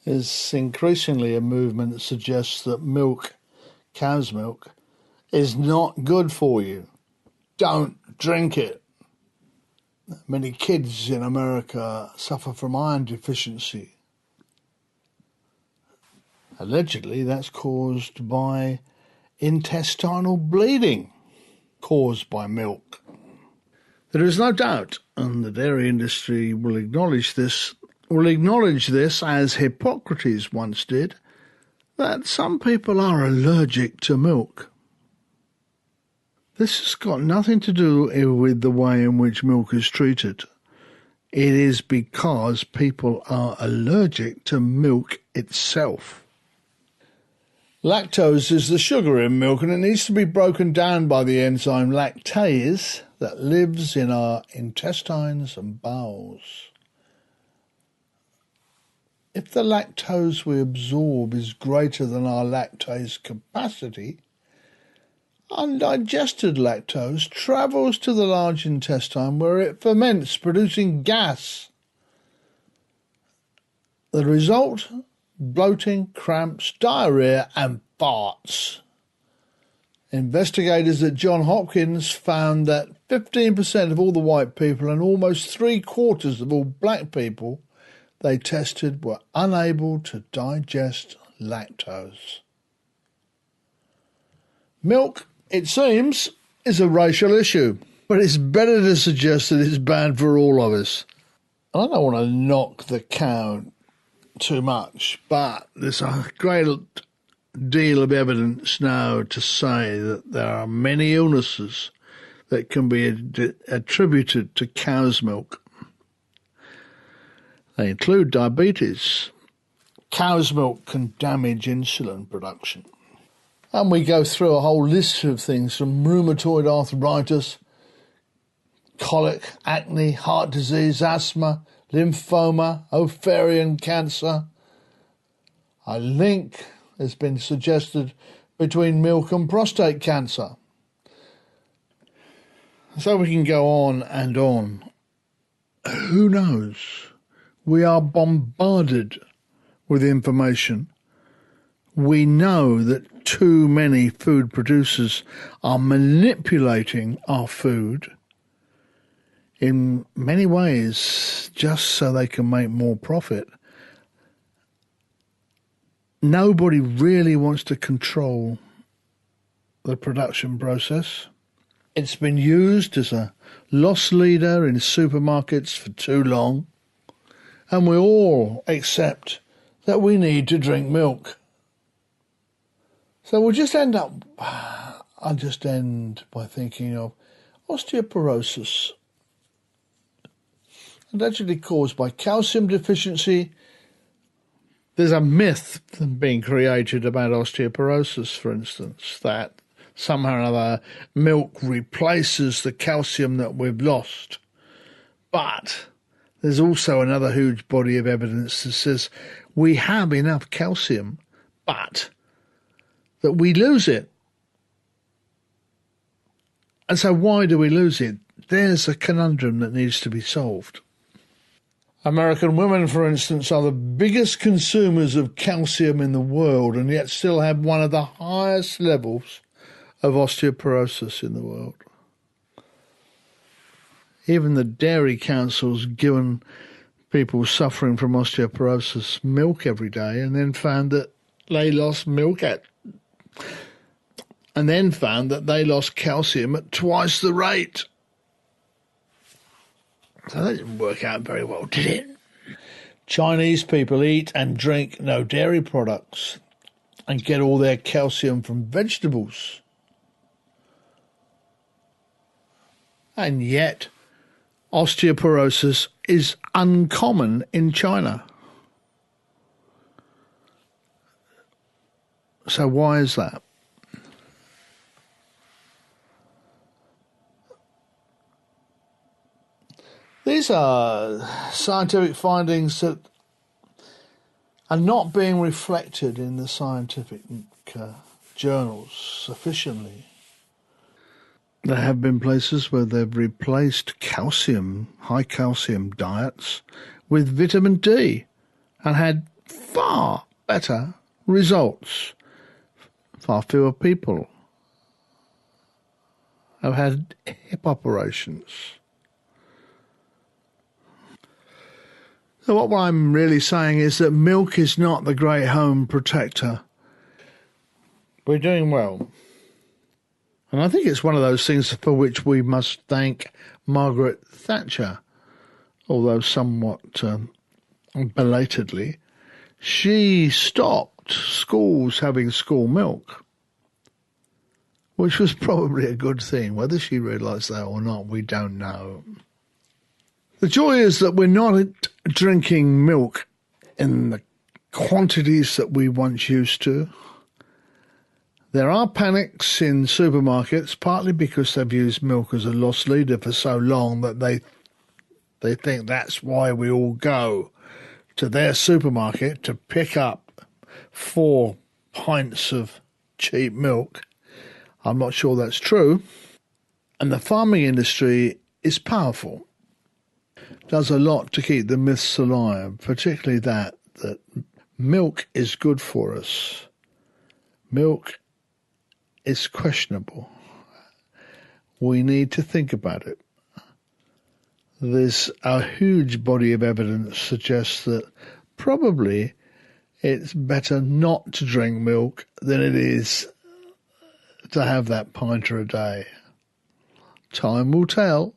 There's increasingly a movement that suggests that milk, cow's milk, is not good for you. Don't drink it. Many kids in America suffer from iron deficiency. Allegedly, that's caused by intestinal bleeding caused by milk. There is no doubt, and the dairy industry will acknowledge this as Hippocrates once did, that some people are allergic to milk. This has got nothing to do with the way in which milk is treated. It is because people are allergic to milk itself. Lactose is the sugar in milk, and it needs to be broken down by the enzyme lactase that lives in our intestines and bowels. If the lactose we absorb is greater than our lactase capacity, undigested lactose travels to the large intestine where it ferments, producing gas. The result? Bloating, cramps, diarrhea and farts. Investigators at Johns Hopkins found that 15% of all the white people and almost 3/4 of all black people they tested were unable to digest lactose. Milk, it seems, is a racial issue, but it's better to suggest that it's bad for all of us. I don't want to knock the cow too much, but there's a great deal of evidence now to say that there are many illnesses that can be attributed to cow's milk. They include diabetes. Cow's milk can damage insulin production. And we go through a whole list of things from rheumatoid arthritis, colic, acne, heart disease, asthma, lymphoma, ovarian cancer. A link has been suggested between milk and prostate cancer. So we can go on and on. Who knows? We are bombarded with information. We know that too many food producers are manipulating our food in many ways just so they can make more profit. Nobody really wants to control the production process. It's been used as a loss leader in supermarkets for too long, and we all accept that we need to drink milk. So I'll just end by thinking of osteoporosis, allegedly caused by calcium deficiency. There's a myth being created about osteoporosis, for instance, that somehow or other milk replaces the calcium that we've lost. But there's also another huge body of evidence that says we have enough calcium, but that we lose it. And so why do we lose it? There's a conundrum that needs to be solved. American women, for instance, are the biggest consumers of calcium in the world and yet still have one of the highest levels of osteoporosis in the world. Even the Dairy Council's given people suffering from osteoporosis milk every day and then found that they lost calcium at twice the rate. So that didn't work out very well, did it? Chinese people eat and drink no dairy products and get all their calcium from vegetables. And yet, osteoporosis is uncommon in China. So why is that? These are scientific findings that are not being reflected in the scientific journals sufficiently. There have been places where they've replaced calcium, high calcium diets with vitamin D and had far better results. Far fewer people have had hip operations. So what I'm really saying is that milk is not the great home protector. We're doing well. And I think it's one of those things for which we must thank Margaret Thatcher, although somewhat belatedly. She stopped schools having school milk, which was probably a good thing. Whether she realised that or not, we don't know. The joy is that we're not drinking milk in the quantities that we once used to. There are panics in supermarkets, partly because they've used milk as a loss leader for so long that they think that's why we all go to their supermarket to pick up 4 pints of cheap milk. I'm not sure that's true. And the farming industry is powerful. Does a lot to keep the myths alive, particularly that milk is good for us. Milk is questionable. We need to think about it. There's a huge body of evidence suggests that probably it's better not to drink milk than it is to have that pint a day. Time will tell.